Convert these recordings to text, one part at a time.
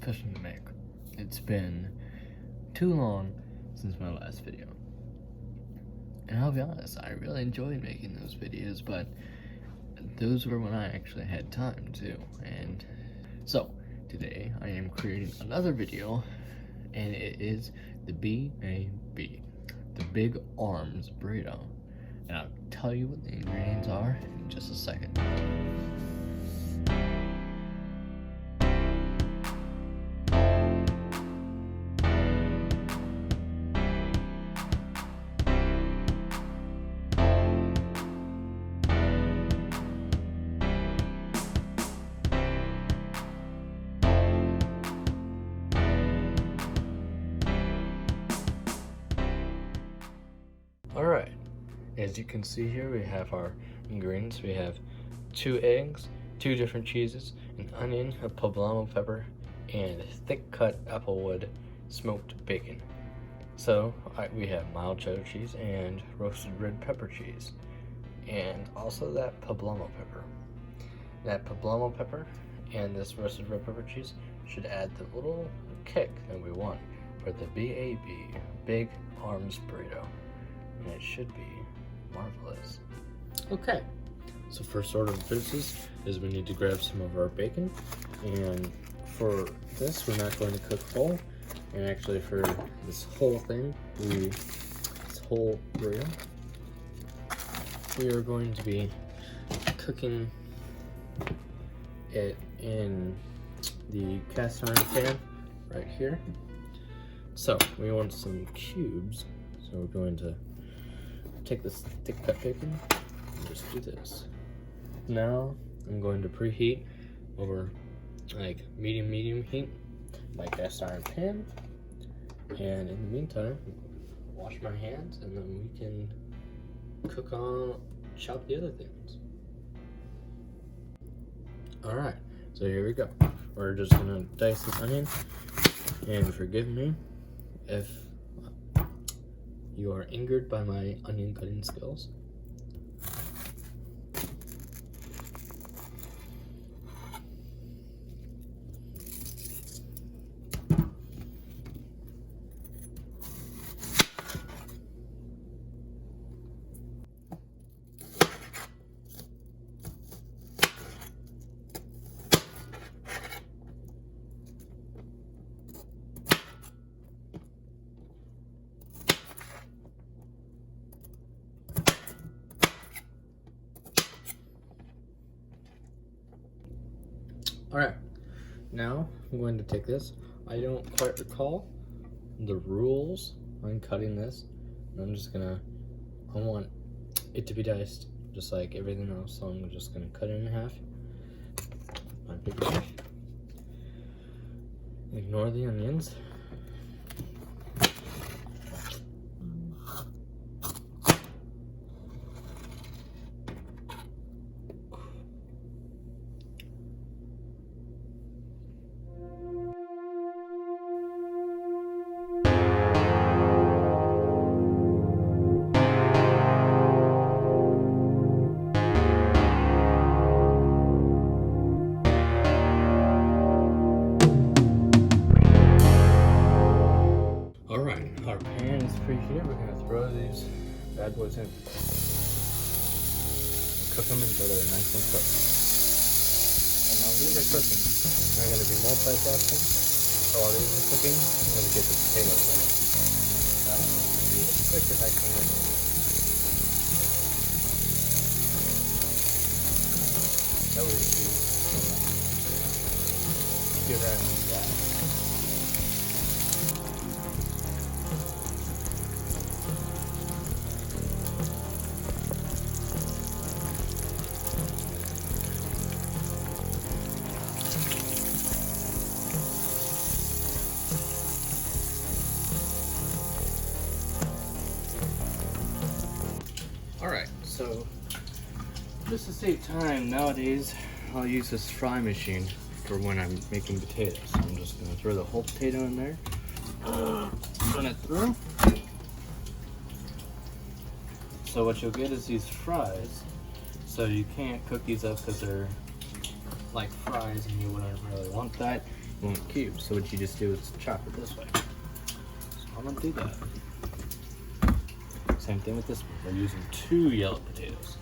confession to make. It's been too long since my last video. And I'll be honest, I really enjoyed making those videos, but those were when I actually had time too. And so, today I am creating another video, and it is the B.A.B, the Big Arms Burrito. And I'll tell you what the ingredients are in just a second. Alright, as you can see here, we have our ingredients. We have 2 eggs, 2 different cheeses, an onion, a poblano pepper, and thick cut applewood smoked bacon. So we have mild cheddar cheese and roasted red pepper cheese, and also that poblano pepper. That poblano pepper and this roasted red pepper cheese should add the little kick that we want for the B.A.B, Big Arms Burrito. And it should be marvelous. Okay, so first order of business is we need to grab some of our bacon, and for this we're not going to cook whole, and actually for this whole thing, this whole burrito, we are going to be cooking it in the cast iron pan right here. So we want some cubes, so we're going to take this thick cut bacon and just do this. Now I'm going to preheat over like medium heat my cast iron pan, and in the meantime wash my hands, and then we can chop the other things. Alright, so here we go. We're just gonna dice this onion, and forgive me if you are angered by my onion cutting skills. Alright, now I'm going to take this. I don't quite recall the rules on cutting this. I want it to be diced just like everything else, so I'm just going to cut it in half. My big knife. Ignore the onions. Our pan is preheated. We're going to throw these bad boys in. Cook them until they're nice and cooked. And while these are cooking, I'm going to be multitasking. So while these are cooking, I'm going to get the potatoes in. I'm going to be as quick as I can. That was get around with that. Alright, so just to save time, nowadays I'll use this fry machine for when I'm making potatoes. So I'm just going to throw the whole potato in there, run it through. So what you'll get is these fries. So you can't cook these up because they're like fries and you wouldn't really want that. you want cubes. So what you just do is chop it this way. So I'm gonna do that. Same thing with this one. We're using 2 yellow potatoes.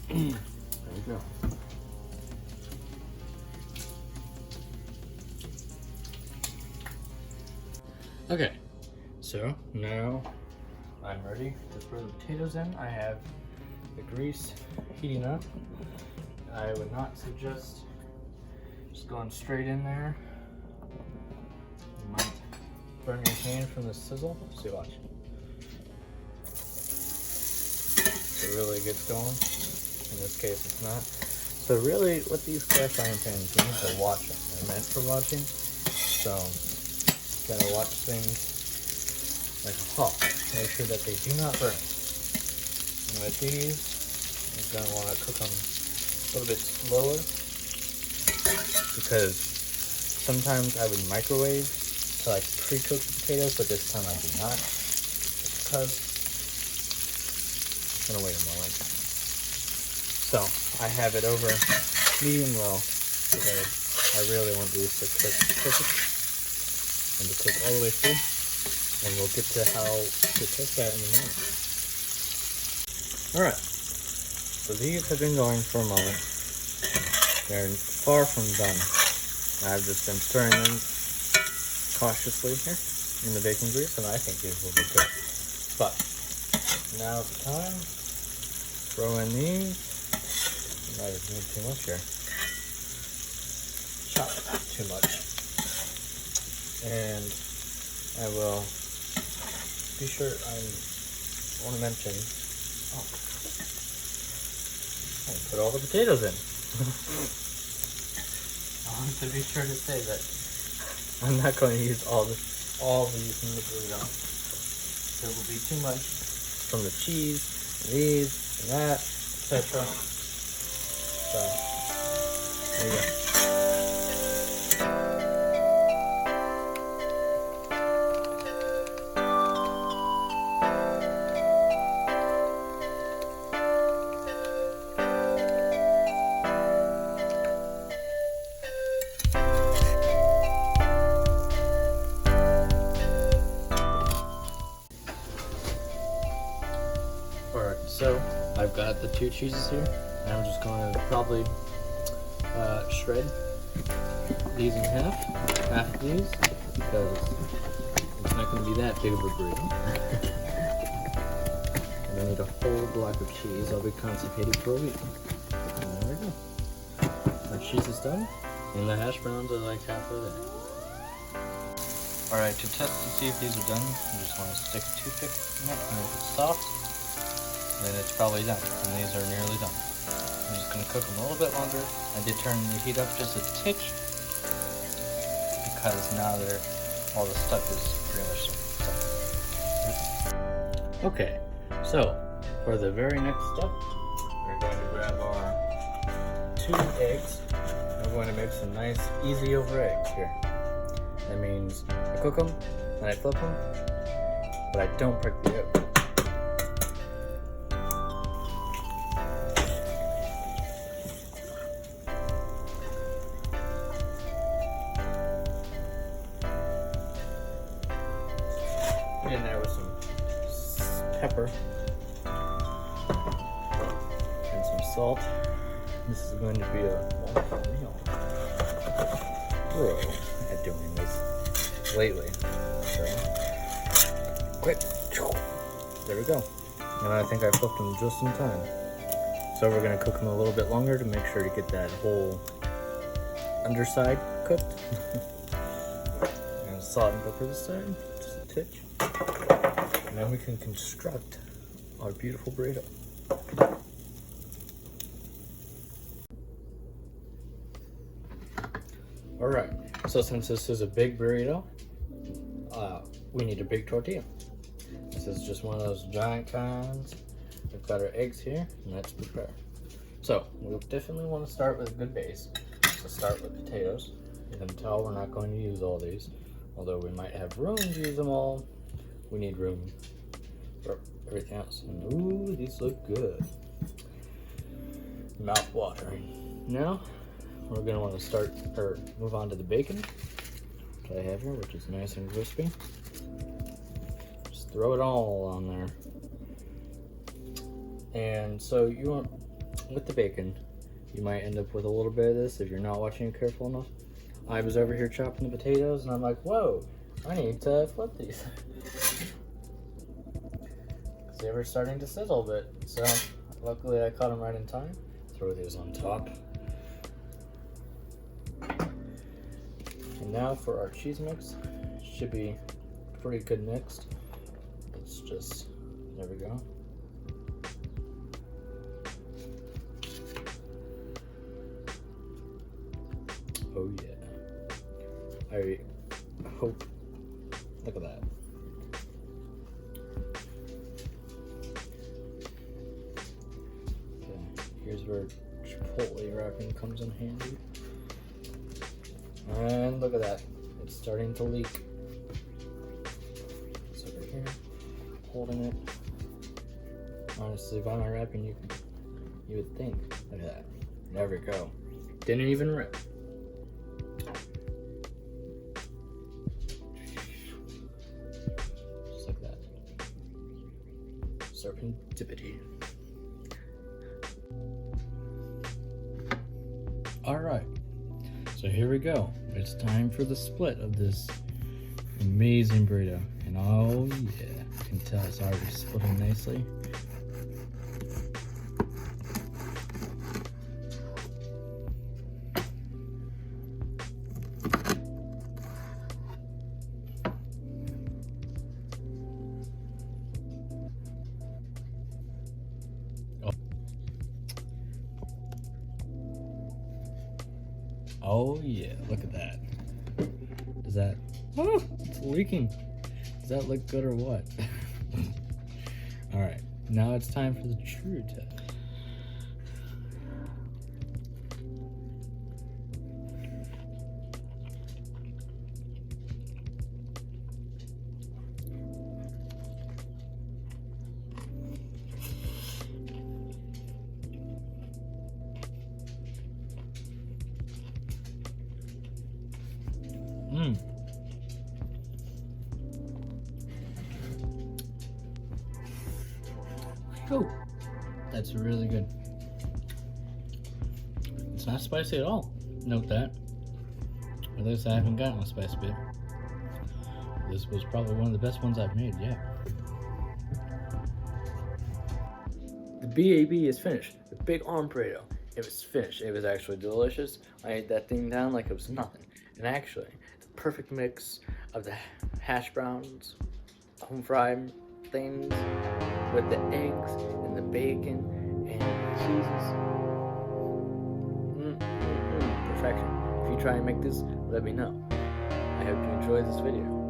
There we go. Okay, so now I'm ready to throw the potatoes in. I have the grease heating up. I would not suggest just going straight in there. You might burn your hand from the sizzle. See, watch. It really gets going. In this case, it's not. So really, what these cast iron pans, you need to watch them. They're meant for watching. So, you gotta watch things like a hawk. Make sure that they do not burn. And with these, you're gonna want to cook them a little bit slower, because sometimes I would microwave to like pre-cook the potatoes, but this time I do not, because I'm gonna wait a moment. So I have it over medium low because I really want these to cook perfect and to cook all the way through, and we'll get to how to cook that in a moment. Alright, so these have been going for a moment. They're far from done. I've just been stirring them cautiously here in the bacon grease, and I think these will be good. But now's the time. Throw in these. I might have made too much here. Chop too much. And I will be sure I want to mention. Oh, I put all the potatoes in. I want to be sure to say that I'm not going to use all these in the burrito. There will be too much from the cheese, and these, and that, etc. So, there you go. Alright, so I've got the 2 cheeses here, and I'm just going to probably shred these in half of these, because it's not going to be that big of a burrito. And I need a whole block of cheese. I'll be constipated for a week. And there we go. Our cheese is done, and the hash browns are like halfway there. Alright, to test to see if these are done, you just want to stick a toothpick in it, and if it's soft, then it's probably done, and these are nearly done. I'm just going to cook them a little bit longer. I did turn the heat up just a titch, because now all the stuff is pretty much done. Okay, so for the very next step, we're going to grab our 2 eggs. I'm going to make some nice easy over eggs here. That means I cook them, and I flip them, but I don't break the yolk. In there with some pepper and some salt. This is going to be a wonderful meal. Bro, I've been doing this lately. So, quick. There we go. And I think I flipped them just in time. So we're going to cook them a little bit longer to make sure to get that whole underside cooked. And salt and pepper this time, just a titch. Now we can construct our beautiful burrito. Alright, so since this is a big burrito, we need a big tortilla. This is just one of those giant kinds. We've got our eggs here, and let's prepare. So, we'll definitely want to start with a good base. So start with potatoes. You can tell we're not going to use all these, although we might have room to use them all. We need room for everything else. And ooh, these look good. Mouth watering. Now, we're gonna want to move on to the bacon, which I have here, which is nice and crispy. Just throw it all on there. And so you want, with the bacon, you might end up with a little bit of this if you're not watching it careful enough. I was over here chopping the potatoes and I'm like, whoa, I need to flip these. Because they were starting to sizzle a bit. So luckily I caught them right in time. Throw these on top. And now for our cheese mix. Should be pretty good mixed. Let's just, there we go. Oh yeah. I hope, look at that. Okay, here's where chipotle wrapping comes in handy. And look at that, it's starting to leak. So right here, holding it. Honestly, by my wrapping, you would think, look at that. There we go. Didn't even rip. Just like that. Serendipity. All right. So here we go. It's time for the split of this amazing burrito. And oh yeah, you can tell it's already splitting nicely. Oh yeah, look at that. Does that, oh, it's leaking. Does that look good or what? All right, now it's time for the true test. Oh, that's really good. It's not spicy at all. Note that. At least I haven't gotten a spicy bit. This was probably one of the best ones I've made, yeah. The B.A.B is finished. The big arm burrito. It was finished. It was actually delicious. I ate that thing down like it was nothing. And actually, the perfect mix of the hash browns, home fried things, with the eggs and the bacon and the cheeses. Perfection. If you try and make this, let me know. I hope you enjoyed this video.